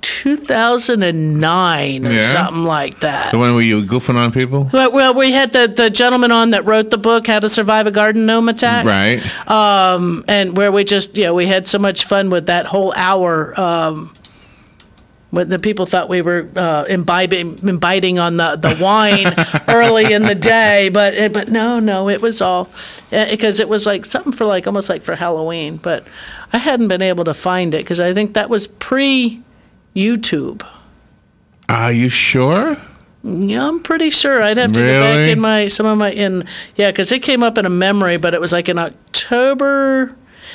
2009 or something like that. The one where you were goofing on people? Well, we had the gentleman on that wrote the book, How to Survive a Garden Gnome Attack. Right. And where we just, we had so much fun with that whole hour. When the people thought we were imbibing on the wine early in the day, but no, it was all because it was something for almost for Halloween. But I hadn't been able to find it because I think that was YouTube. Are you sure? Yeah, I'm pretty sure. I'd have to go back in because it came up in a memory, but it was in October.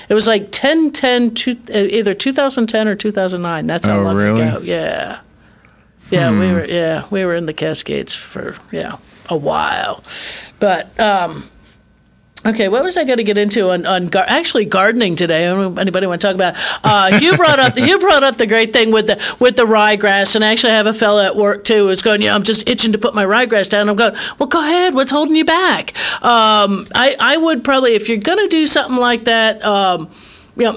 It was 10/10, either 2010 or 2009. That's how long ago. Yeah. Yeah, we were in the Cascades for a while, but. Okay, what was I going to get into on actually gardening today? I don't know if anybody want to talk about it. Hugh brought up the great thing with the ryegrass, and actually I have a fella at work too who's going, I'm just itching to put my ryegrass down. I'm going, well, go ahead. What's holding you back? I would probably, if you're going to do something like that,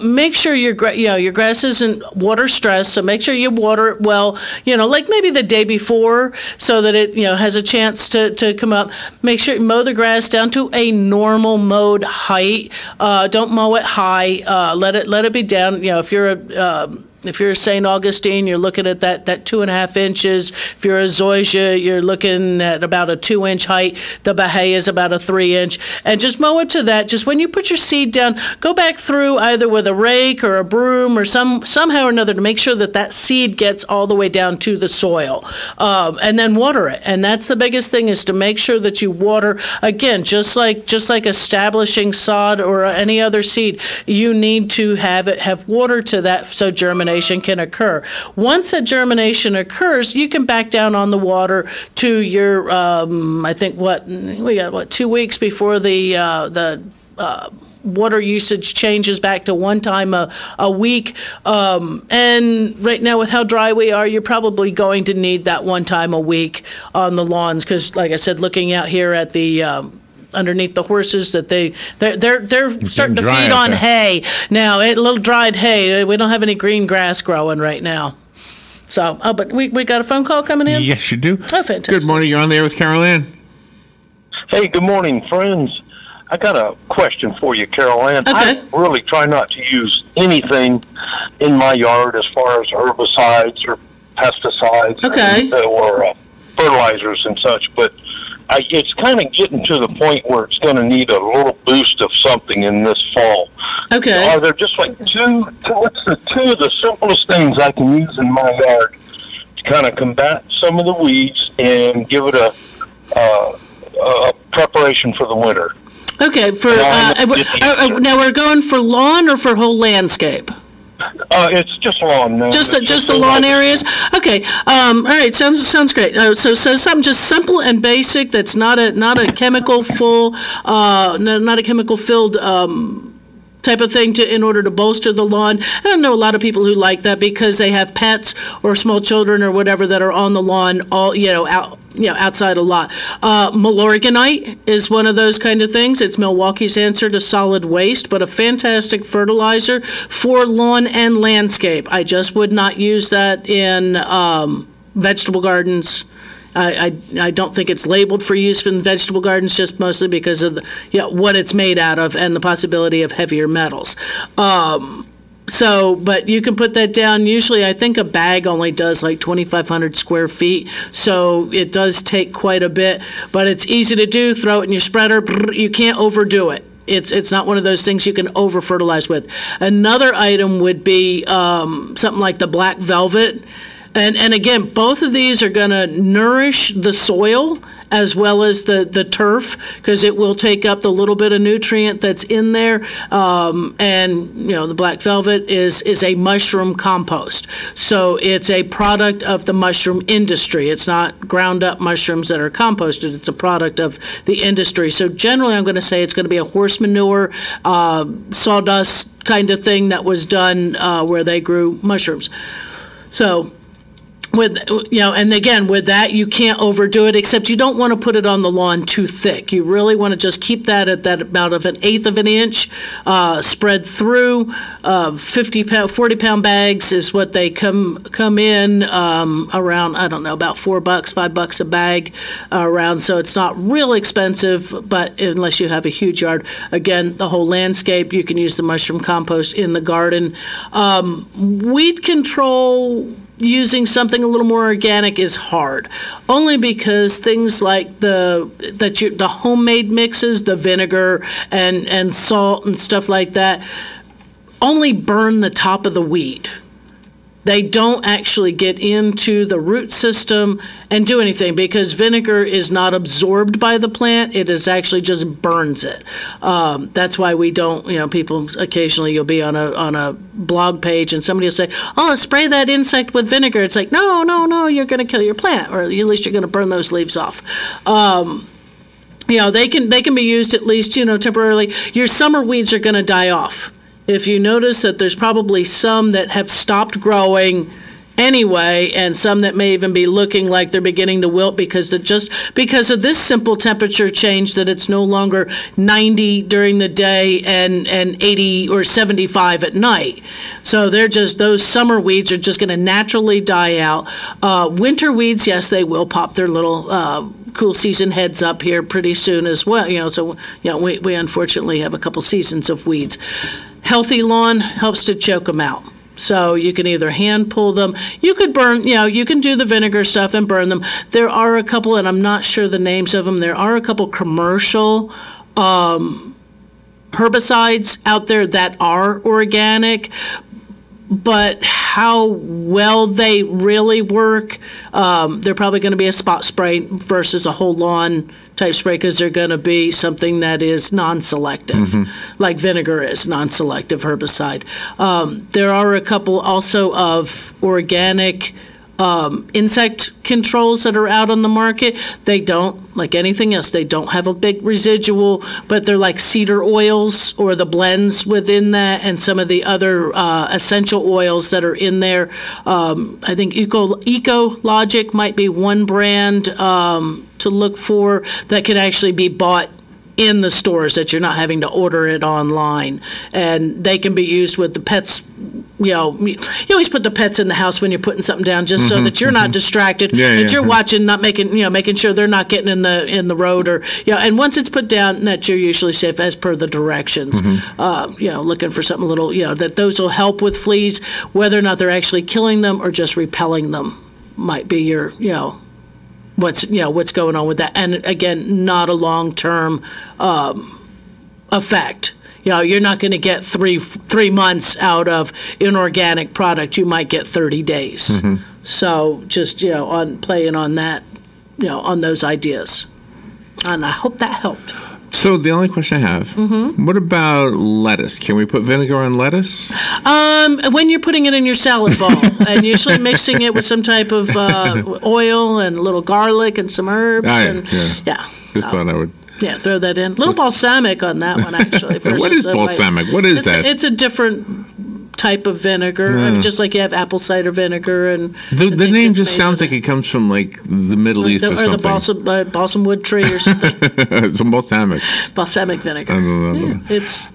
make sure your grass isn't water stressed. So make sure you water it well, maybe the day before so that it, has a chance to come up. Make sure you mow the grass down to a normal mowed height. Don't mow it high. Let it be down. If you're a St. Augustine, you're looking at that 2.5 inches. If you're a zoysia, you're looking at about a 2-inch height. The Bahia is about a 3-inch. And just mow it to that. Just when you put your seed down, go back through either with a rake or a broom or somehow or another to make sure that seed gets all the way down to the soil. And then water it. And that's the biggest thing, is to make sure that you water. Again, just like establishing sod or any other seed, you need to have water to that so germination can occur. Once a germination occurs, you can back down on the water to your, I think we got 2 weeks before the water usage changes back to 1 time a week. And right now with how dry we are, you're probably going to need that 1 time a week on the lawns. Because like I said, looking out here at the, underneath the horses, that they're starting to feed on hay now. A little dried hay. We don't have any green grass growing right now. So, but we got a phone call coming in. Yes, you do. Oh, fantastic. Good morning. You're on the air with Carol Ann. Hey, good morning, friends. I got a question for you, Carol Ann. Okay. I really try not to use anything in my yard as far as herbicides or pesticides or fertilizers and such, but it's kind of getting to the point where it's going to need a little boost of something in this fall. Okay. Are there just two of the simplest things I can use in my yard to kind of combat some of the weeds and give it a preparation for the winter? Okay, now we're going for lawn or for whole landscape? It's just lawn. No. Just the lawn areas. Okay. All right. Sounds great. So something just simple and basic. That's not a chemical not a chemical filled type of thing in order to bolster the lawn. And I know a lot of people who like that because they have pets or small children or whatever that are on the lawn outside a lot. Milorganite is one of those kind of things. It's Milwaukee's answer to solid waste, but a fantastic fertilizer for lawn and landscape. I just would not use that in vegetable gardens. I don't think it's labeled for use in vegetable gardens, just mostly because of what it's made out of and the possibility of heavier metals. But you can put that down. Usually, I think a bag only does like 2,500 square feet, so it does take quite a bit. But it's easy to do. Throw it in your spreader. You can't overdo it. It's not one of those things you can over fertilize with. Another item would be something like the black velvet. And again, both of these are going to nourish the soil as well as the turf, because it will take up the little bit of nutrient that's in there. The black velvet is a mushroom compost. So it's a product of the mushroom industry. It's not ground up mushrooms that are composted. It's a product of the industry. So generally, I'm going to say it's going to be a horse manure, sawdust kind of thing that was done where they grew mushrooms. So and again, with that, you can't overdo it, except you don't want to put it on the lawn too thick. You really want to just keep that at that about of 1/8 of an inch, spread through. 40-pound bags is what they come in around, I don't know, about $4, $5 a bag around. So it's not real expensive, but unless you have a huge yard. Again, the whole landscape, you can use the mushroom compost in the garden. Weed control using something a little more organic is hard, only because things like the homemade mixes, the vinegar and salt and stuff like that, only burn the top of the weed. They don't actually get into the root system and do anything, because vinegar is not absorbed by the plant. It is actually just burns it. That's why we don't, people occasionally, you'll be on a blog page and somebody will say, oh, spray that insect with vinegar. It's like, no, you're going to kill your plant, or at least you're going to burn those leaves off. They can be used at least, temporarily. Your summer weeds are going to die off. If you notice that there's probably some that have stopped growing anyway, and some that may even be looking like they're beginning to wilt because of this simple temperature change, that it's no longer 90 during the day and 80 or 75 at night. So those summer weeds are just going to naturally die out. Winter weeds, yes, they will pop their little cool season heads up here pretty soon as well. We unfortunately have a couple seasons of weeds. Healthy lawn helps to choke them out. So you can either hand pull them. You could burn, you can do the vinegar stuff and burn them. There are a couple, and I'm not sure the names of them, there are a couple commercial herbicides out there that are organic, but how well they really work, they're probably going to be a spot spray versus a whole lawn type spray, because they're going to be something that is non-selective, like vinegar is non-selective herbicide. There are a couple also of organic insect controls that are out on the market. They don't, like anything else, they don't have a big residual, but they're like cedar oils or the blends within that, and some of the other essential oils that are in there. I think Ecologic might be one brand to look for that can actually be bought in the stores, that you're not having to order it online, and they can be used with the pets. You always put the pets in the house when you're putting something down, just so that you're not distracted, that you're watching, not making sure they're not getting in the road, or and once it's put down, that you're usually safe as per the directions. Looking for something a little, that those will help with fleas. Whether or not they're actually killing them or just repelling them might be your what's going on with that. And again, not a long-term effect. You're not going to get three months out of inorganic product. You might get 30 days. So just on playing on that, on those ideas. And I hope that helped. So the only question I have, what about lettuce? Can we put vinegar on lettuce? When you're putting it in your salad bowl, and usually mixing it with some type of oil and a little garlic and some herbs. Just thought I would. Yeah, throw that in. A little balsamic on that one, actually. What is balsamic? What is that? It's a different type of vinegar. I mean, just like you have apple cider vinegar and the name just sounds like it comes from like the Middle East or something. The balsam wood tree or something. Some balsamic vinegar. It's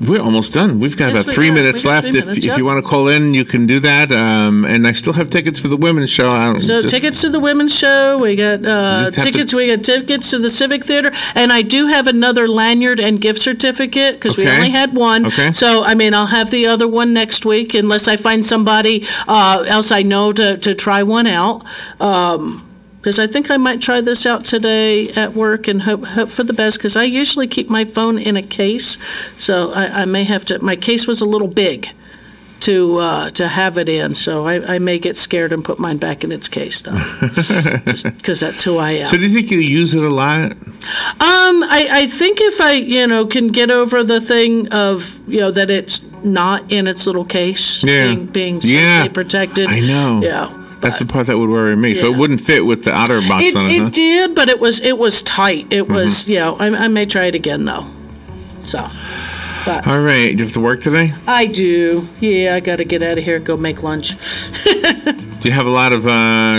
we're almost done. We've got about 3 minutes left. If you want to call in, you can do that. And I still have tickets for the women's show. Tickets to the women's show. We got tickets. We got tickets to the Civic Theater, and I do have another lanyard and gift certificate because we only had one. Okay. So I mean, I'll have the other one next week unless I find somebody else I know to try one out. Because I think I might try this out today at work and hope for the best, because I usually keep my phone in a case. So I may have to. My case was a little big to have it in, so I may get scared and put mine back in its case, though, just because that's who I am. So do you think you use it a lot? I think if I can get over the thing of that it's not in its little case, being safely protected. I know. Yeah. That's the part that would worry me. So it wouldn't fit with the outer box on it, huh? It did, but it was tight. It was, I may try it again, though. So. But all right. Do you have to work today? I do. Yeah, I got to get out of here and go make lunch. Do you have a lot of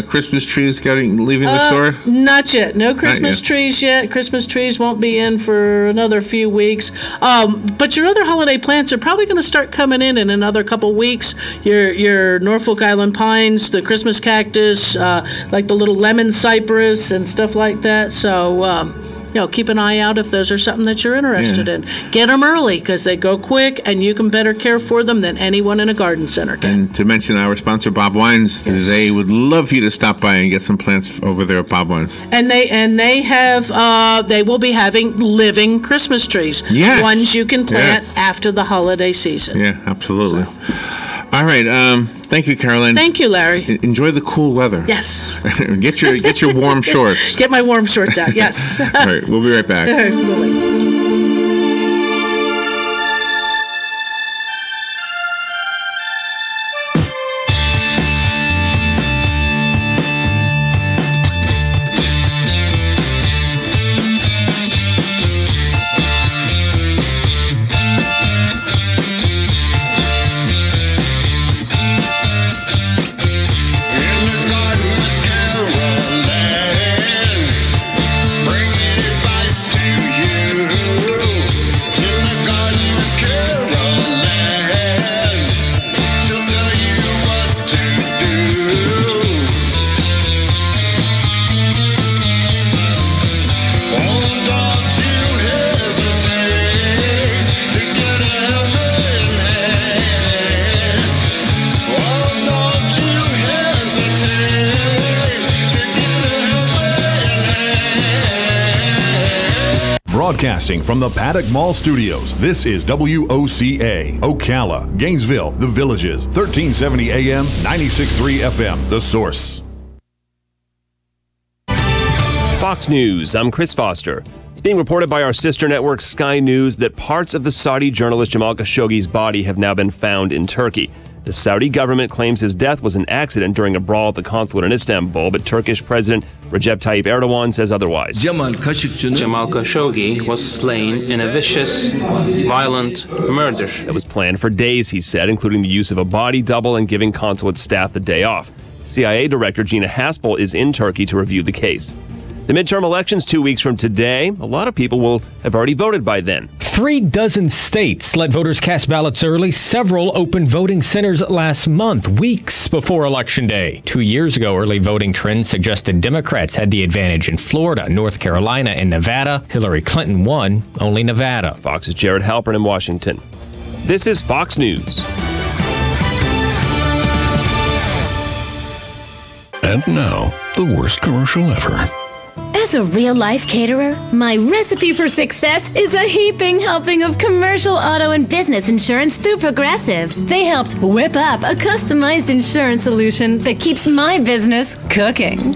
Christmas trees leaving the store? Not yet. No Christmas trees yet. Christmas trees won't be in for another few weeks. But your other holiday plants are probably going to start coming in another couple weeks. Your Norfolk Island pines, the Christmas cactus, like the little lemon cypress and stuff like that. So, keep an eye out if those are something that you're interested in. Get them early because they go quick, and you can better care for them than anyone in a garden center can. And to mention our sponsor, Bob Wines, they would love for you to stop by and get some plants over there at Bob Wines. And they will be having living Christmas trees. Yes. Ones you can plant after the holiday season. Yeah, absolutely. So. All right. Thank you, Caroline. Thank you, Larry. Enjoy the cool weather. Yes. Get your warm shorts. Get my warm shorts out. Yes. All right. We'll be right back. Broadcasting from the Paddock Mall Studios, this is WOCA, Ocala, Gainesville, The Villages, 1370 AM, 96.3 FM, The Source. Fox News, I'm Chris Foster. It's being reported by our sister network Sky News that parts of the Saudi journalist Jamal Khashoggi's body have now been found in Turkey. The Saudi government claims his death was an accident during a brawl at the consulate in Istanbul, but Turkish President Recep Tayyip Erdogan says otherwise. Jamal Khashoggi was slain in a vicious, violent murder. It was planned for days, he said, including the use of a body double and giving consulate staff the day off. CIA Director Gina Haspel is in Turkey to review the case. The midterm elections 2 weeks from today, a lot of people will have already voted by then. 36 states let voters cast ballots early. Several opened voting centers last month, weeks before Election Day. 2 years ago, early voting trends suggested Democrats had the advantage in Florida, North Carolina, and Nevada. Hillary Clinton won only Nevada. Fox's Jared Halpern in Washington. This is Fox News. And now, the worst commercial ever. As a real-life caterer, my recipe for success is a heaping helping of commercial auto and business insurance through Progressive. They helped whip up a customized insurance solution that keeps my business cooking.